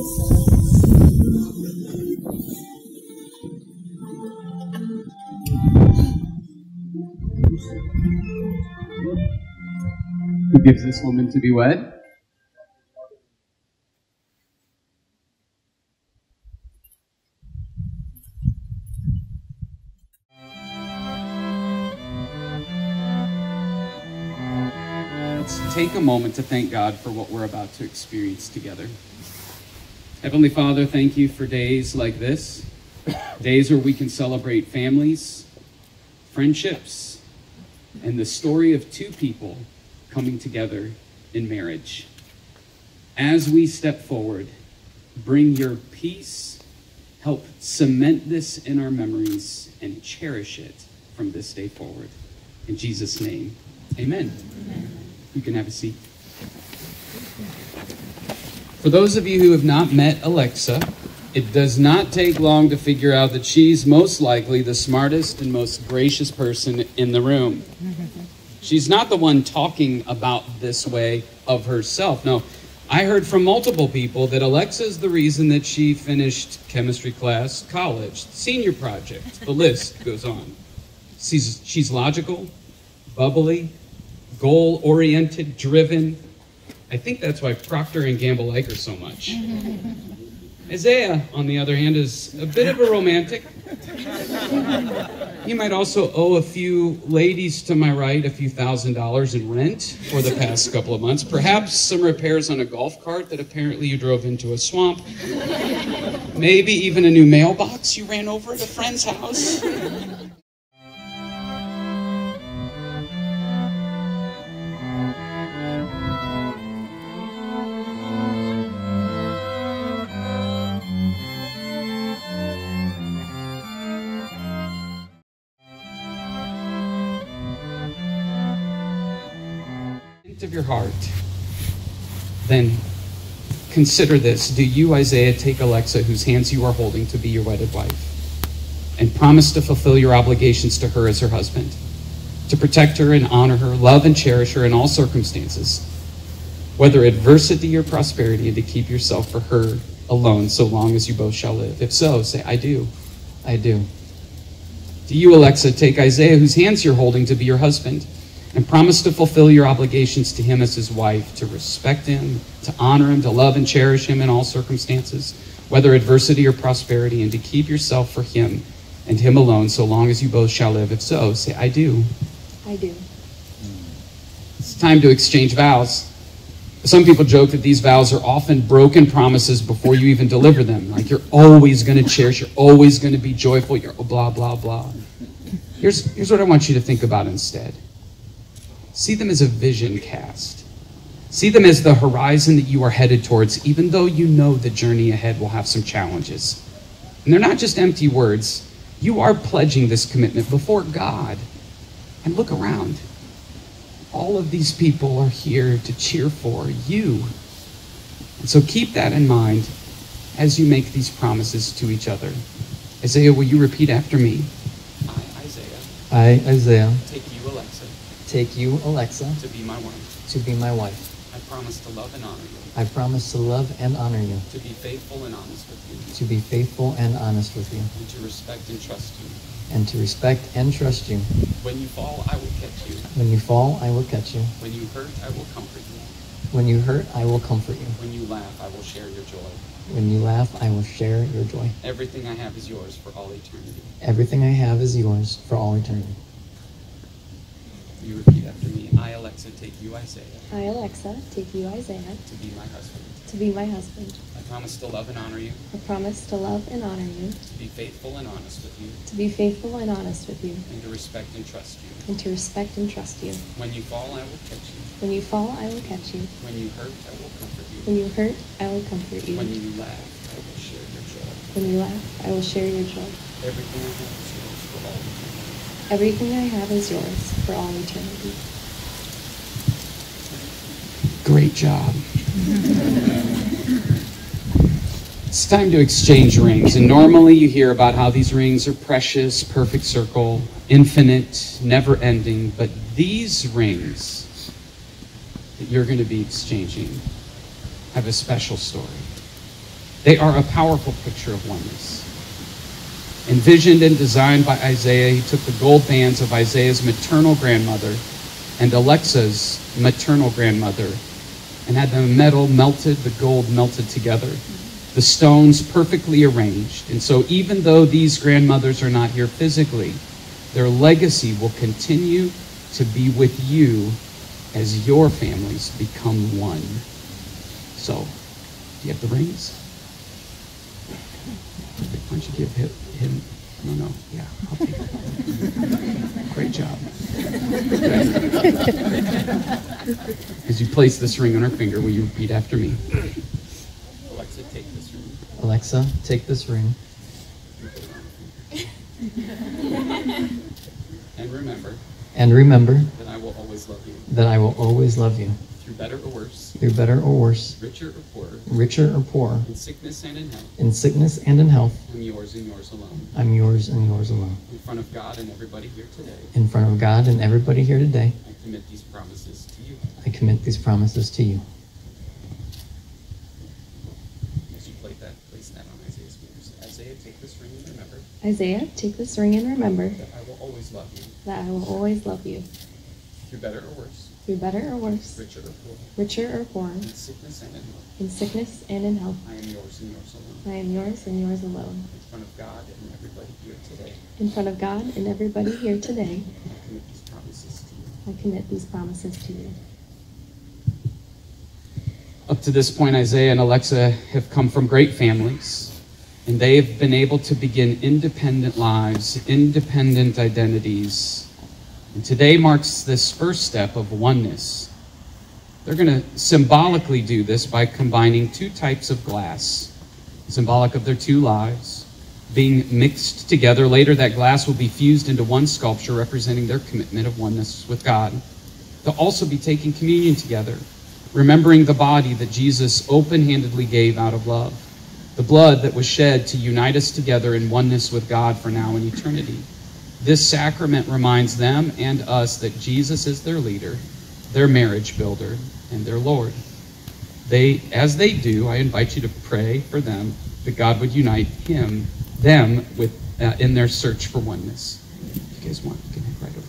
Who gives this woman to be wed? Let's take a moment to thank God for what we're about to experience together. Heavenly Father, thank you for days like this, days where we can celebrate families, friendships, and the story of two people coming together in marriage. As we step forward, bring your peace, help cement this in our memories, and cherish it from this day forward. In Jesus' name, amen. Amen. You can have a seat. For those of you who have not met Alexa, it does not take long to figure out that she's most likely the smartest and most gracious person in the room. She's not the one talking about this way of herself. No, I heard from multiple people that Alexa is the reason that she finished chemistry class, college, senior project. The list goes on. She's logical, bubbly, goal-oriented, driven. I think that's why Procter & Gamble like her so much. Isaiah, on the other hand, is a bit of a romantic. He might also owe a few ladies to my right a few $1,000s in rent for the past couple of months. Perhaps some repairs on a golf cart that apparently you drove into a swamp. Maybe even a new mailbox you ran over at a friend's house. Of your heart, then consider this. Do you, Isaiah, take Alexa, whose hands you are holding, to be your wedded wife, and promise to fulfill your obligations to her as her husband, to protect her and honor her, love and cherish her in all circumstances, whether adversity or prosperity, and to keep yourself for her alone so long as you both shall live? If so, say, I do. I do. Do you, Alexa, take Isaiah, whose hands you're holding, to be your husband, and promise to fulfill your obligations to him as his wife, to respect him, to honor him, to love and cherish him in all circumstances, whether adversity or prosperity, and to keep yourself for him and him alone so long as you both shall live? If so, say, I do. I do. It's time to exchange vows. Some people joke that these vows are often broken promises before you even deliver them. Like, you're always going to cherish, you're always going to be joyful, you're blah, blah, blah. Here's what I want you to think about instead. See them as a vision cast. See them as the horizon that you are headed towards, even though you know the journey ahead will have some challenges. And they're not just empty words. You are pledging this commitment before God. And look around. All of these people are here to cheer for you. And so keep that in mind as you make these promises to each other. Isaiah, will you repeat after me? I, Isaiah. I, Isaiah. Take you, Alexa. Take you, Alexa, to be my wife. To be my wife. I promise to love and honor you. I promise to love and honor you. To be faithful and honest with you. To be faithful and honest with you. And to respect and trust you. And to respect and trust you. When you fall, I will catch you. When you fall, I will catch you. When you hurt, I will comfort you. When you hurt, I will comfort you. When you laugh, I will share your joy. When you laugh, I will share your joy. Everything I have is yours for all eternity. Everything I have is yours for all eternity. You repeat after me. I, Alexa, take you, Isaiah. I, Alexa, take you, Isaiah. To be my husband. To be my husband. I promise to love and honor you. I promise to love and honor you. To be faithful and honest with you. To be faithful and honest with you. And to respect and trust you. And to respect and trust you. When you fall, I will catch you. When you fall, I will catch you. When you hurt, I will comfort you. When you hurt, I will comfort you. When you laugh, I will share your joy. When you laugh, I will share your joy. Everything I have is yours for all eternity. Everything I have is yours for all eternity. Great job. It's time to exchange rings. And normally you hear about how these rings are precious, perfect circle, infinite, never ending. But these rings that you're going to be exchanging have a special story. They are a powerful picture of oneness. Envisioned and designed by Isaiah, he took the gold bands of Isaiah's maternal grandmother and Alexa's maternal grandmother and had the gold melted together, the stones perfectly arranged. And so even though these grandmothers are not here physically, their legacy will continue to be with you as your families become one. So, do you have the rings? Why don't you give him? No, yeah, I'll take it. Great job. As you place this ring on her finger, will you repeat after me? Alexa, take this ring. Alexa, take this ring. And remember that I will always love you. That I will always love you. Through better or worse. Through better or worse. Richer or poorer. Richer or poor. In sickness and in health. In sickness and in health. I'm yours and yours alone. I'm yours and yours alone. In front of God and everybody here today. In front of God and everybody here today. I commit these promises to you. I commit these promises to you. As you place that on Isaiah's fingers. Isaiah, take this ring and remember. Isaiah, take this ring and remember That I will always love you. that I will always love you. Through better or worse. Through better or worse. Richer or poorer. Richer or poorer. In sickness and in health. In sickness and in health. I am yours and yours alone. I am yours and yours alone. In front of God and everybody here today. In front of God and everybody here today. I commit these promises to you. I commit these promises to you. Up to this point, Isaiah and Alexa have come from great families, and they have been able to begin independent lives, independent identities. And today marks this first step of oneness. They're going to symbolically do this by combining two types of glass, symbolic of their two lives, being mixed together. Later, that glass will be fused into one sculpture representing their commitment of oneness with God. They'll also be taking communion together, remembering the body that Jesus open-handedly gave out of love, the blood that was shed to unite us together in oneness with God for now and eternity. This sacrament reminds them and us that Jesus is their leader, their marriage builder, and their Lord. As they do, I invite you to pray for them that God would unite them in their search for oneness. If you guys want, you can head right over there.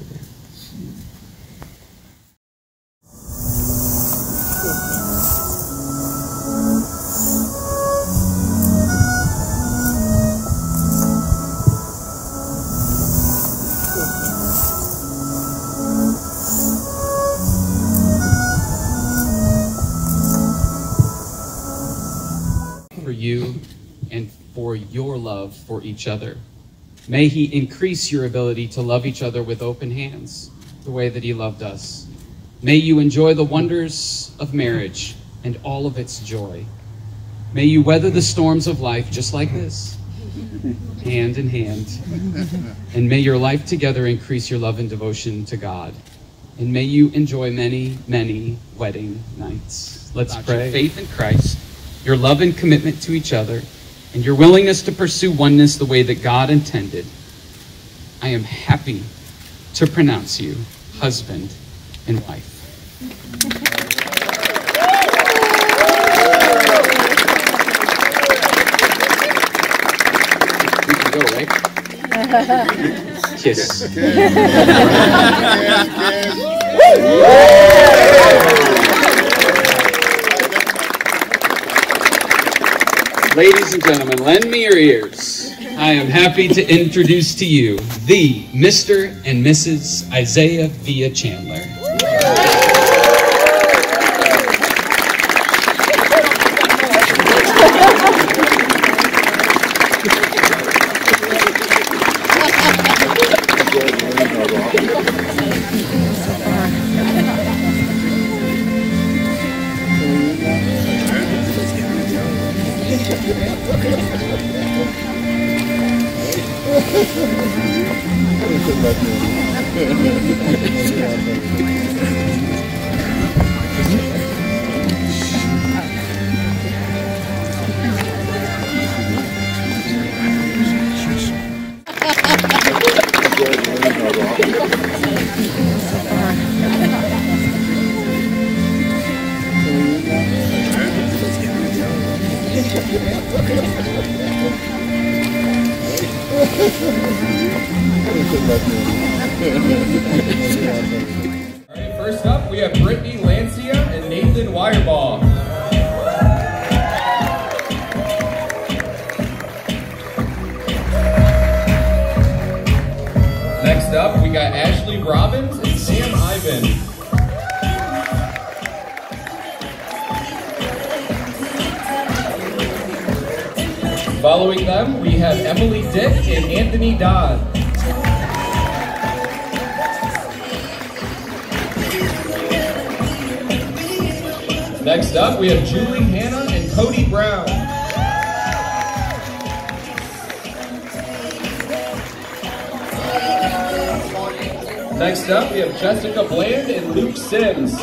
You and for your love for each other. May he increase your ability to love each other with open hands, the way that he loved us. May you enjoy the wonders of marriage and all of its joy. May you weather the storms of life just like this, hand in hand. And may your life together increase your love and devotion to God. And may you enjoy many, many wedding nights. Let's pray. Your faith in Christ, your love and commitment to each other, and your willingness to pursue oneness the way that God intended, I am happy to pronounce you husband and wife. You can go, right? Kiss. Ladies and gentlemen, lend me your ears. I am happy to introduce to you the Mr. and Mrs. Isaiah Villa-Chandler. Alright, first up we have Brittany Lancia and Nathan Wireball. Next up we got Ashley Robbins and Sam Ivan. Following them, we have Emily Dick and Anthony Dodd. Next up, we have Julie Hanna and Cody Brown. Next up, we have Jessica Bland and Luke Sims.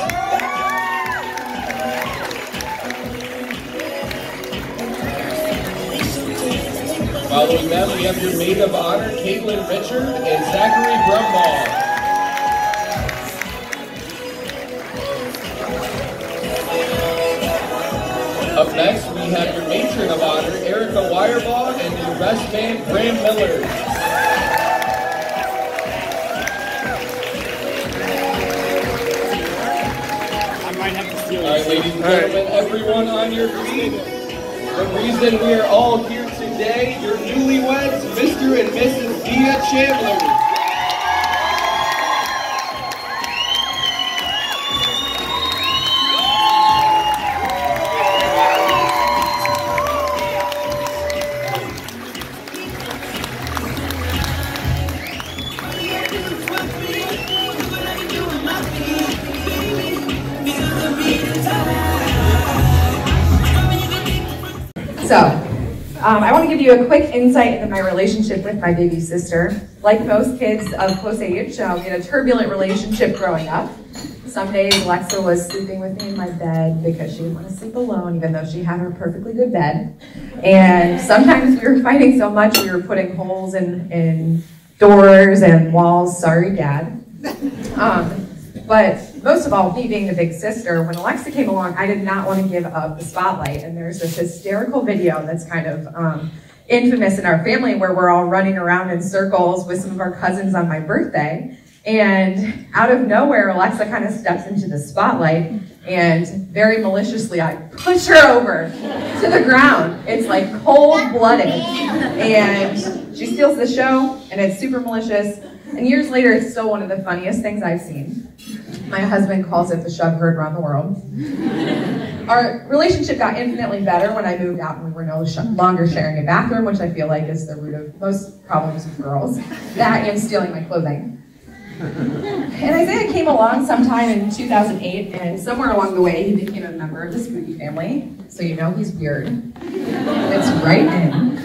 Following them, we have your maid of honor, Caitlin Richard and Zachary Brumball. Up next, we have your matron of honor, Erica Wireball, and your best man, Graham Miller. Alright, ladies and gentlemen, everyone on your feet. The reason we are all here today, your newlyweds, Mr. and Mrs. Villa-Chandler. So, I want to give you a quick insight into my relationship with my baby sister. Like most kids of close age, we had a turbulent relationship growing up. Some days Alexa was sleeping with me in my bed because she didn't want to sleep alone, even though she had her perfectly good bed. And sometimes we were fighting so much we were putting holes in doors and walls. Sorry, Dad. But most of all, me being the big sister, when Alexa came along, I did not want to give up the spotlight. And there's this hysterical video that's kind of infamous in our family where we're all running around in circles with some of our cousins on my birthday. And out of nowhere, Alexa kind of steps into the spotlight, and very maliciously, I push her over to the ground. It's like cold-blooded. And she steals the show, and it's super malicious. And years later, it's still one of the funniest things I've seen. My husband calls it the shove heard around the world. Our relationship got infinitely better when I moved out and we were no longer sharing a bathroom, which I feel like is the root of most problems with girls. That and stealing my clothing. And Isaiah came along sometime in 2008, and somewhere along the way, he became a member of the Spooky family. So you know he's weird. It's right in.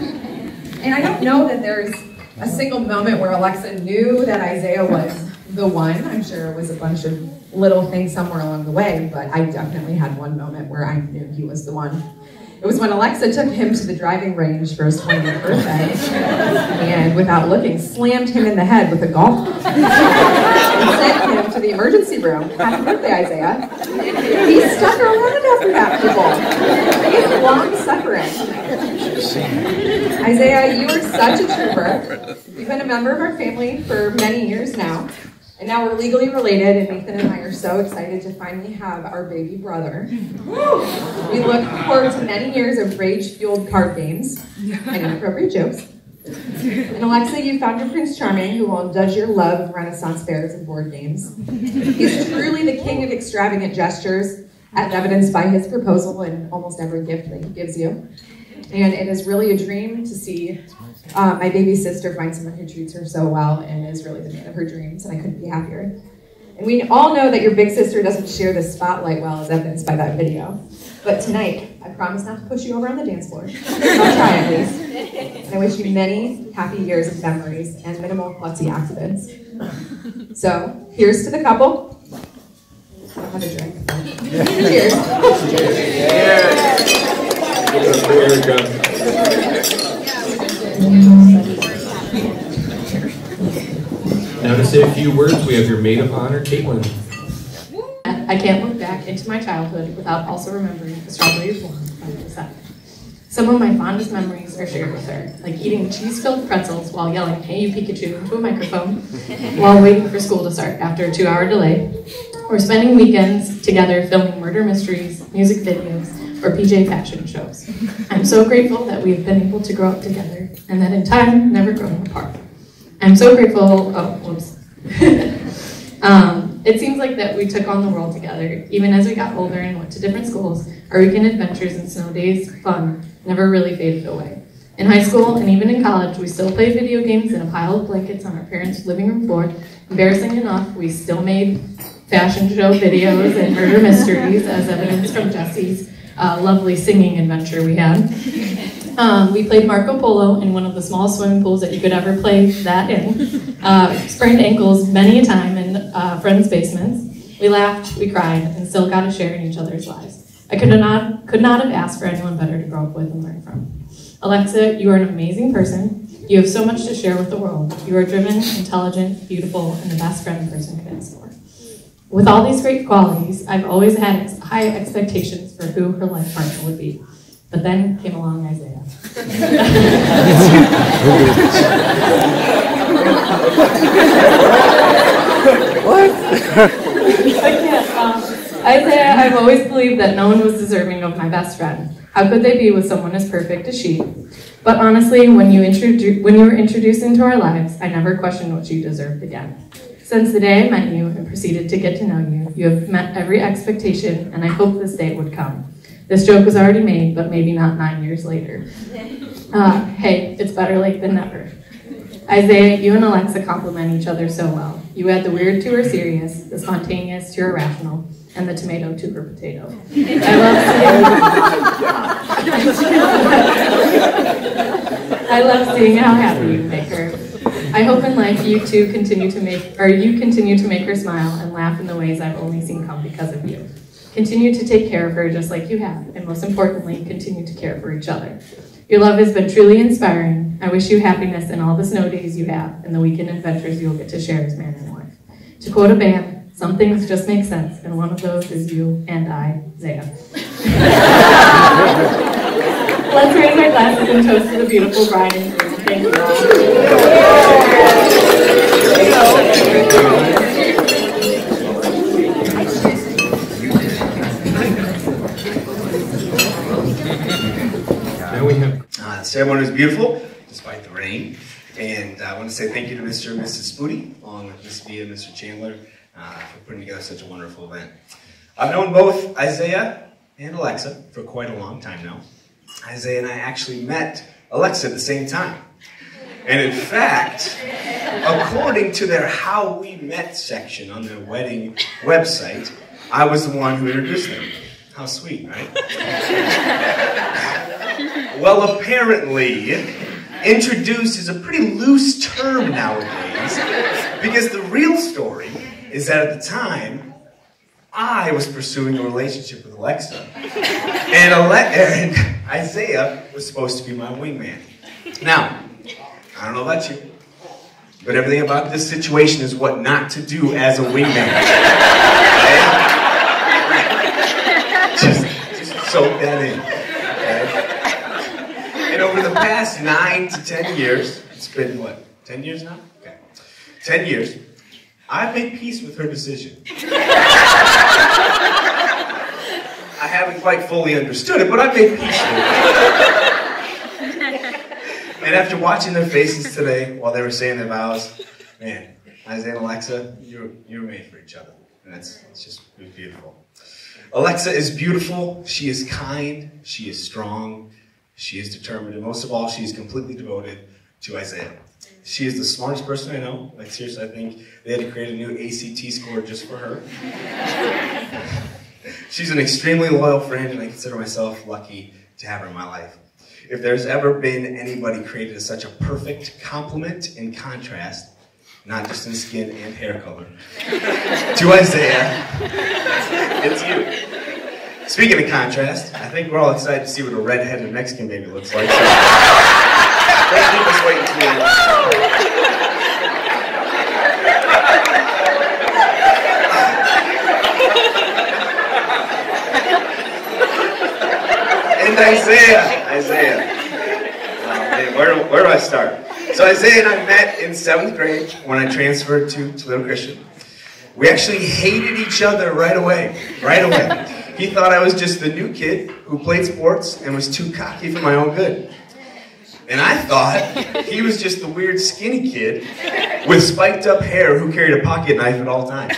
And I don't know that there's a single moment where Alexa knew that Isaiah was the one. I'm sure it was a bunch of little things somewhere along the way, but I definitely had one moment where I knew he was the one. It was when Alexa took him to the driving range for his 20th birthday, and without looking, slammed him in the head with a golf ball. And sent him to the emergency room. Happy birthday, Isaiah. He stuck around after that, people. He's long suffering. Isaiah, you are such a trooper. You've been a member of our family for many years now. And now we're legally related, and Nathan and I are so excited to finally have our baby brother. We look forward to many years of rage-fueled card games and inappropriate jokes. And Alexa, you found your Prince Charming, who will indulge your love of Renaissance fairs and board games. He's truly the king of extravagant gestures, as evidenced by his proposal and almost every gift that he gives you. And it is really a dream to see my baby sister find someone who treats her so well and is really the man of her dreams, and I couldn't be happier. And we all know that your big sister doesn't share the spotlight well, as evidenced by that video. But tonight, I promise not to push you over on the dance floor. I'll try at least. And I wish you many happy years of memories and minimal klutzy accidents. So, here's to the couple. I'll have a drink. Cheers. Now to say a few words, we have your maid of honor, Caitlin. I can't look back into my childhood without also remembering the strawberry blonde by my side. Some of my fondest memories are shared with her, like eating cheese-filled pretzels while yelling, "Hey, you Pikachu," into a microphone while waiting for school to start after a 2-hour delay, or spending weekends together filming murder mysteries, music videos, or PJ fashion shows. I'm so grateful that we've been able to grow up together and that in time, never grown apart. I'm so grateful, it seems like that we took on the world together, even as we got older and went to different schools. Our weekend adventures and snow days, fun, never really faded away. In high school and even in college, we still played video games in a pile of blankets on our parents' living room floor. Embarrassing enough, we still made fashion show videos and murder mysteries, as evidenced from Jesse's lovely singing adventure we had. We played Marco Polo in one of the smallest swimming pools that you could ever play that in. Sprained ankles many a time in friends' basements. We laughed, we cried, and still got to share in each other's lives. I could not have asked for anyone better to grow up with and learn from. Alexa, you are an amazing person. You have so much to share with the world. You are driven, intelligent, beautiful, and the best friend a person could ask for. With all these great qualities, I've always had high expectations for who her life partner would be. But then came along Isaiah. What? Isaiah, I've always believed that no one was deserving of my best friend. How could they be with someone as perfect as she? But honestly, when you were introduced into our lives, I never questioned what you deserved again. Since the day I met you and proceeded to get to know you, you have met every expectation, and I hoped this day would come. This joke was already made, but maybe not 9 years later. Hey, it's better late than never. Isaiah, you and Alexa complement each other so well. You add the weird to her serious, the spontaneous to her rational, and the tomato to her potato. I love seeing how happy you make her. I hope in life you continue to make her smile and laugh in the ways I've only seen come because of you. Continue to take care of her just like you have, and most importantly, continue to care for each other. Your love has been truly inspiring. I wish you happiness in all the snow days you have and the weekend adventures you'll get to share as man and wife. To quote a band, some things just make sense, and one of those is you and I, Zaya. Let's raise our glasses and toast to the beautiful bride and groom. Thank you all. Now we have the ceremony was beautiful, despite the rain. And I want to say thank you to Mr. and Mrs. Spooty, along with Miss Villa and Mr. Chandler, for putting together such a wonderful event. I've known both Isaiah and Alexa for quite a long time now. Isaiah and I actually met Alexa at the same time. And in fact, according to their How We Met section on their wedding website, I was the one who introduced them. How sweet, right? Well, apparently, introduced is a pretty loose term nowadays, because the real story is that at the time, I was pursuing a relationship with Alexa, and Isaiah was supposed to be my wingman. Now, I don't know about you, but everything about this situation is what not to do as a wingman. Just soak that in. Okay? And over the past 9 to 10 years, it's been what, 10 years now? Okay. 10 years, I've made peace with her decision. I haven't quite fully understood it, but I've made peace with it. And after watching their faces today while they were saying their vows, man, Isaiah and Alexa, you're made for each other. And it was beautiful. Alexa is beautiful, she is kind, she is strong, she is determined, and most of all, she is completely devoted to Isaiah. She is the smartest person I know. Like, seriously, I think they had to create a new ACT score just for her. She's an extremely loyal friend, and I consider myself lucky to have her in my life. If there's ever been anybody created as such a perfect complement and contrast, not just in skin and hair color, to Isaiah, it's you. Speaking of contrast, I think we're all excited to see what a red-headed Mexican baby looks like. So, let's keep us waiting to And Isaiah, So Isaiah and I met in 7th grade when I transferred to Toledo Christian. We actually hated each other right away. He thought I was just the new kid who played sports and was too cocky for my own good. And I thought he was just the weird skinny kid with spiked up hair who carried a pocket knife at all times.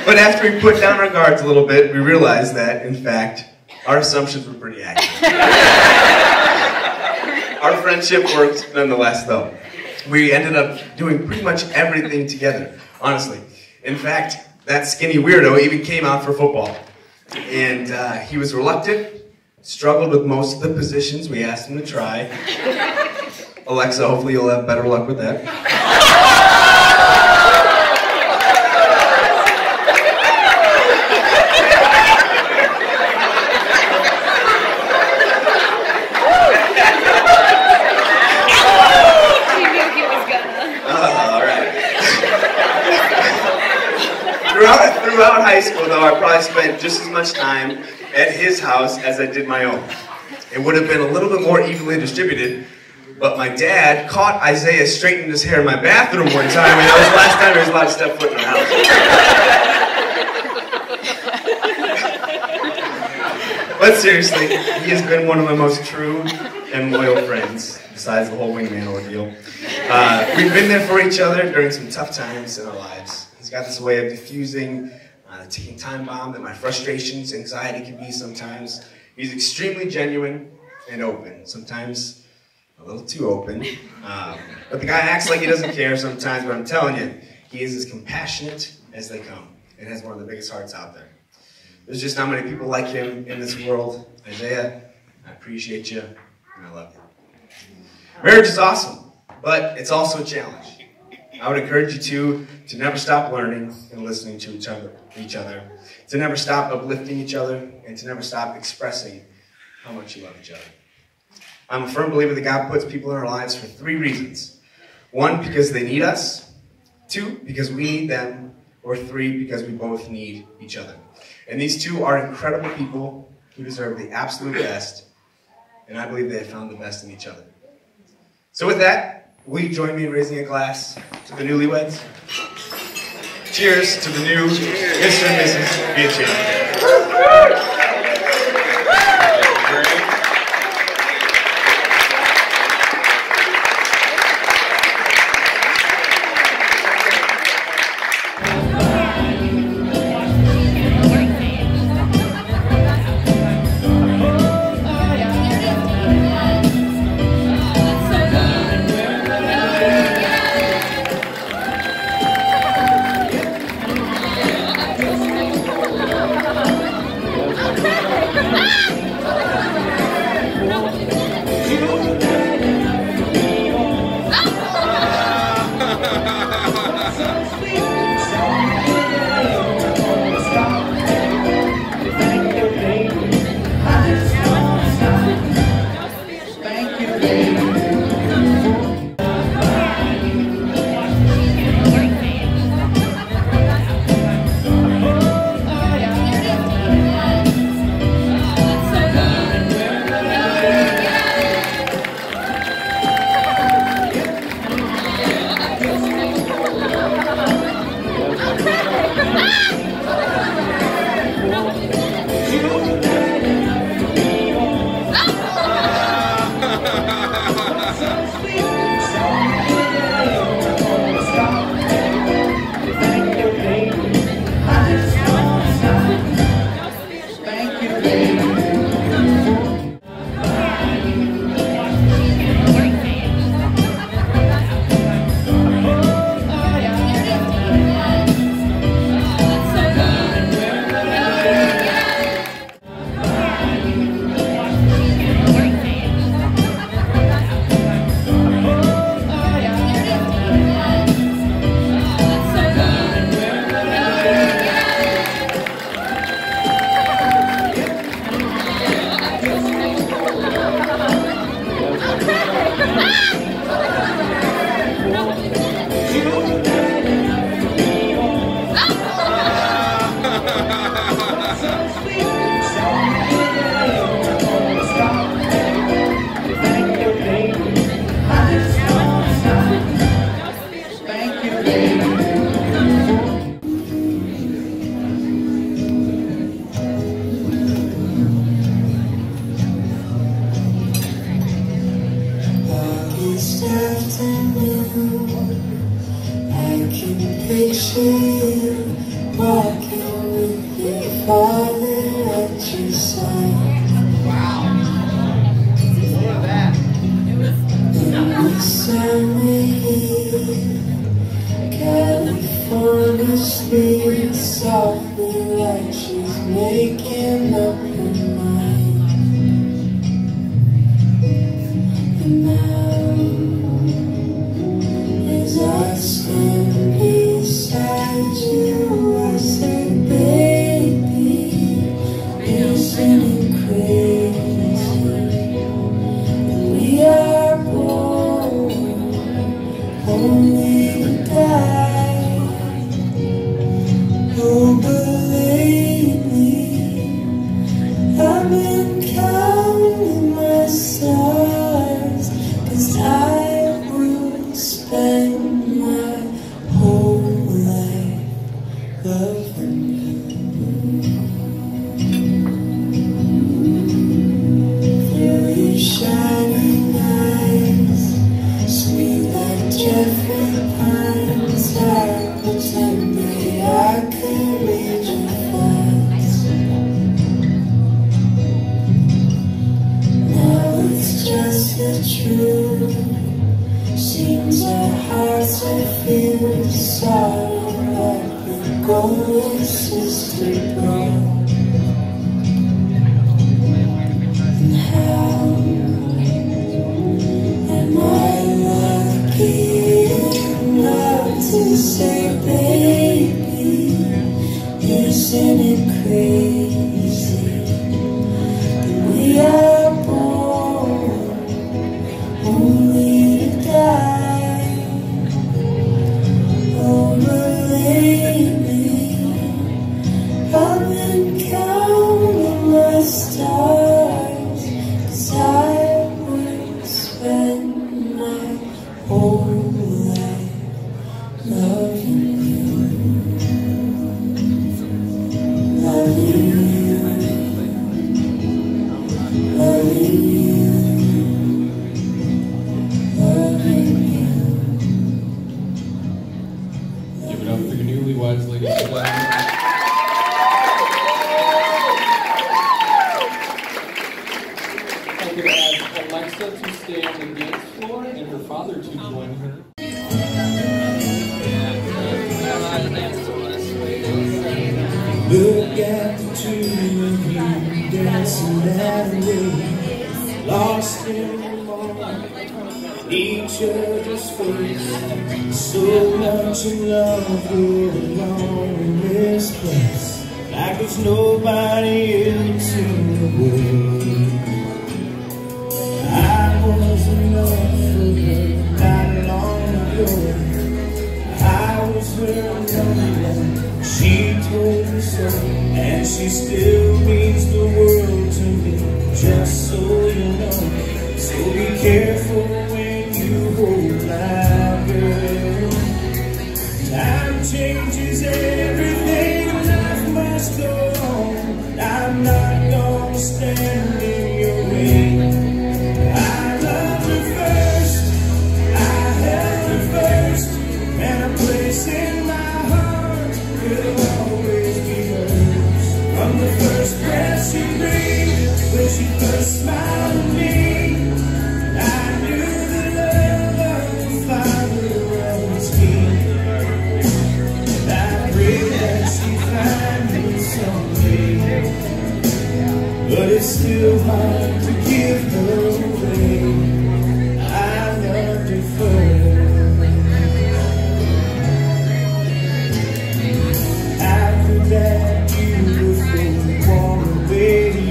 But after we put down our guards a little bit, we realized that, in fact, our assumptions were pretty accurate. Our friendship worked nonetheless, though. We ended up doing pretty much everything together, honestly. In fact, that skinny weirdo even came out for football. And he was reluctant, struggled with most of the positions we asked him to try. Alexa, hopefully you'll have better luck with that. Throughout high school, though, I probably spent just as much time at his house as I did my own. It would have been a little bit more evenly distributed, but my dad caught Isaiah straightening his hair in my bathroom one time, and that was the last time he was allowed to step foot in the house. But seriously, he has been one of my most true and loyal friends, besides the whole wingman ordeal. We've been there for each other during some tough times in our lives. He's got this way of diffusing the ticking time bomb that my frustrations, anxiety can be sometimes. He's extremely genuine and open, sometimes a little too open. But the guy acts like he doesn't care sometimes, but I'm telling you, he is as compassionate as they come and has one of the biggest hearts out there. There's just not many people like him in this world. Isaiah, I appreciate you and I love you. Marriage is awesome, but it's also a challenge. I would encourage you to never stop learning and listening to each other, to never stop uplifting each other, and to never stop expressing how much you love each other. I'm a firm believer that God puts people in our lives for 3 reasons. 1, because they need us. 2, because we need them. Or 3, because we both need each other. And these 2 are incredible people who deserve the absolute best, and I believe they have found the best in each other. So with that, will you join me in raising a glass to the newlyweds? Cheers to the new Mr. and Mrs. Villa-Chandler. afternoon, I can picture you walking with your father at your side. In the summer heat, California sleeps softly like she's making up her mind. And now, as I stand beside you, I say, baby, isn't it crazy? We are born only to die. Oh, but lately I've been counting my stars, 'cause I would spend my whole life loving you. Through your shining eyes, sweet like Jeffrey Pines, I pretended I could read your thoughts. Now it's just the truth. Seems our hearts are filled with sorrow, like the golden sister broke. And how am I lucky enough to say, baby, isn't it crazy that we are born only to die? Oh, but lately I've been counting my stars, 'cause I would spend my whole life loving you, loving you, loving you, loving you. Give it up for your newlyweds, ladies and gentlemen. I could ask Alexa to stay on the dance floor and her father to join her. Look at the two of you dancing that way, lost in the moment, each other's face. So much in love, we're alone in this place, like there's nobody else in the world. I was enough for her not long ago. I was her number. She told me so, and she still means the world to me, just so you know. So be careful when you hold my girl. Time changes everything, life must go on. I'm not gonna stand in your way. I loved her first, I held her first, and a place in my heart will always be hers. From the first breath she breathed, when she first smiled at me, I knew the love of the Father was key. And I pray that she find me someday, but it's still hard to give her away. I loved her first. That beautiful woman, baby,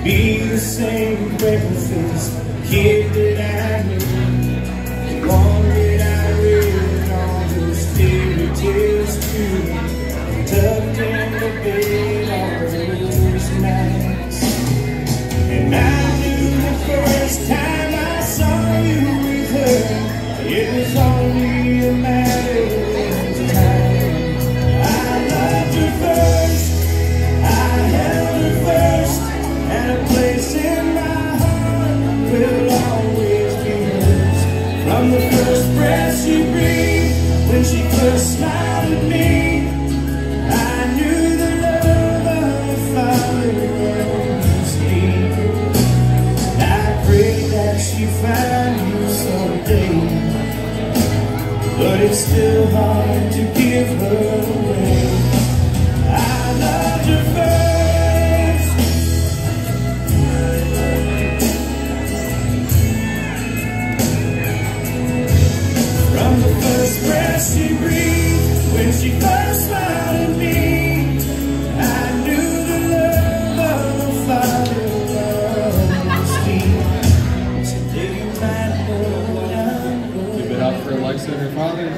be the same breakfast kid that I knew, the one that I read all those fairy tales to, tucked in the bed all those nights. And I knew the first time I saw you with her, it was only a matter of time. First, I held her first, and a place in my heart will always be hers. breath she breathed, when she first smiled at me, I knew the love of the Father was deep. I pray that she find you someday, but it's still hard to give her away. I loved her first, from the first breath she breathed, when she first smiled at me, I knew the love of the Father was deep. Today you might know what I'm going. Give it up for Alexa and her father.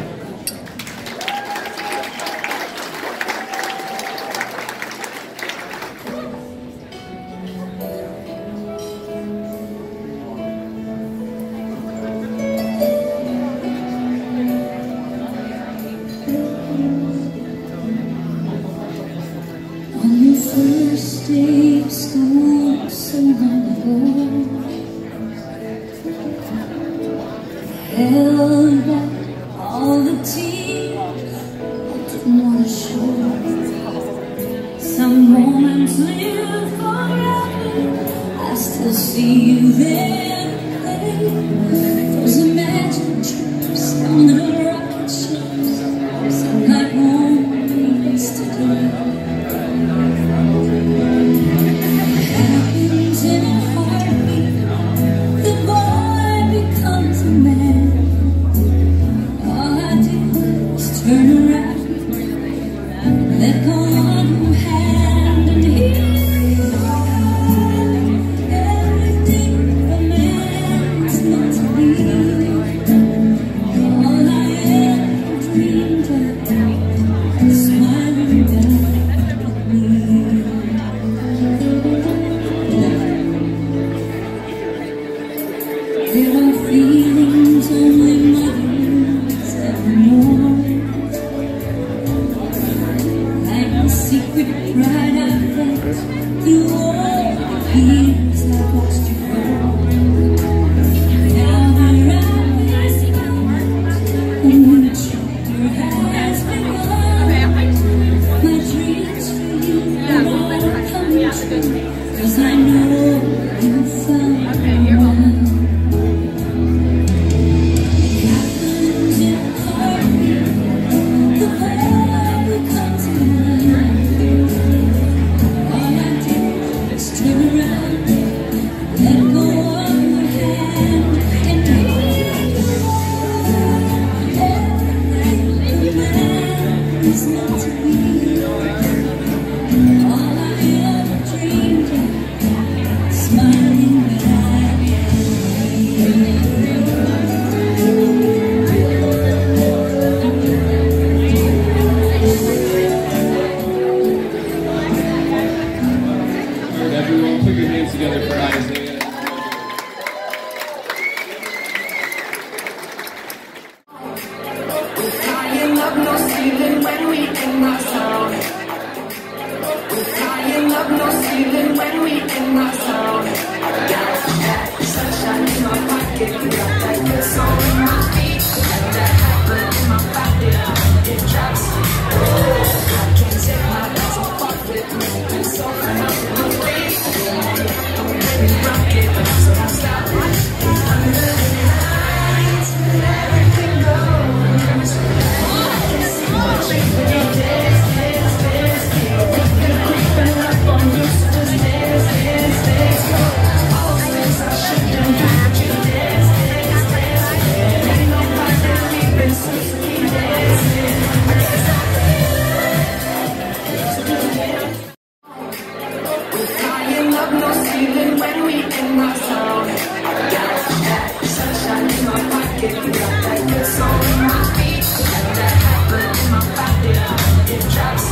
On the first day of school, so long ago, held back all the tears I didn't want to show. Some moments live forever, I still see you there. Those imagined trips down the rocket ships, seem like home yesterday. Happens in a heartbeat, the boy becomes a man. All I did was turn around, let go of your hand, and here you are. Everything a man is meant to be. All I ever dreamed of, smiling back at me. There are feelings only mothers ever know, like the secret pride I've felt through all the years I've watched you grow. Now their eyes a new chapter has begun. My dreams for you are all coming true, 'cause I know you found the one. Everyone put your hands together for Isaiah. We're flying up no ceiling when we in our sound. We're flying up no ceiling when we in our sound. Got that sunshine in my pocket, got that good song in my feet, got that hot blood in my body, it drops. I can't take my eyes off it, moving so fast in my feet. Don't let me rock it, so don't stop. Under the lights, let everything go. I can see what you're doing. Dance, dance, dance, you're creeping up on me, so just dance, dance, dance. All the things I shouldn't do, you dance, dance, dance. Ain't nobody leaving, so keep dancing. I can't stop it. We're flying up no ceiling when we in our sound. Got that sunshine in my pocket, got that good song in my feet, got that hot blood in my body, it drops.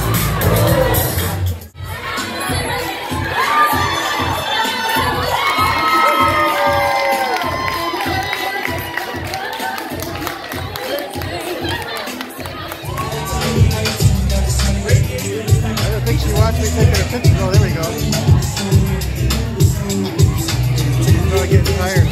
I think she watched me taking a picture. Oh, there we go. She's probably getting tired.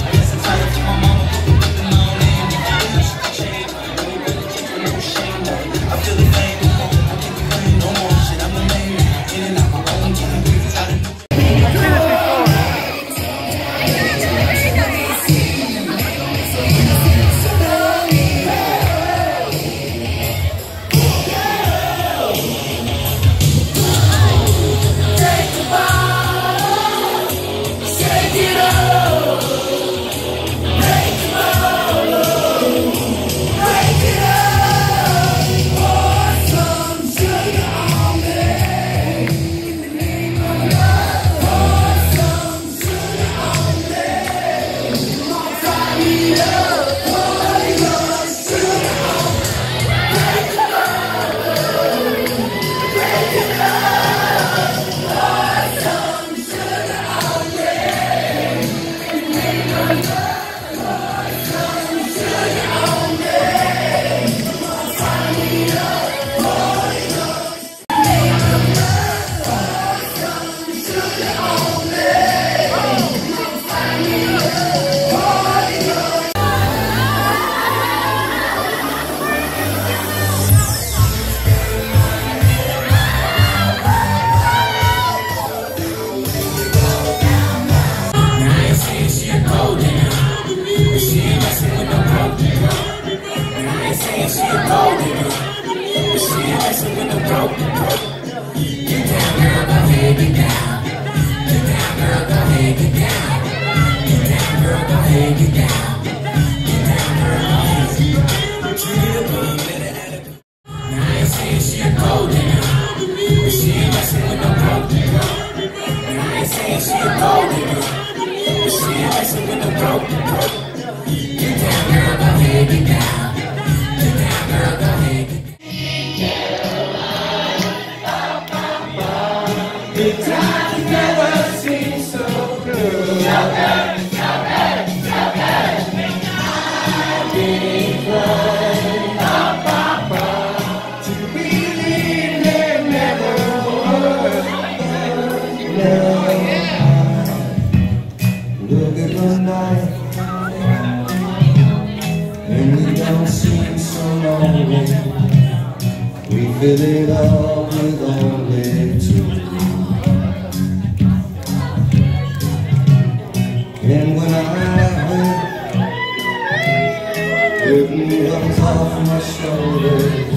Look at the night, and we don't seem so lonely. We fill it up with only two. And when I hurt, curtain comes off my shoulders.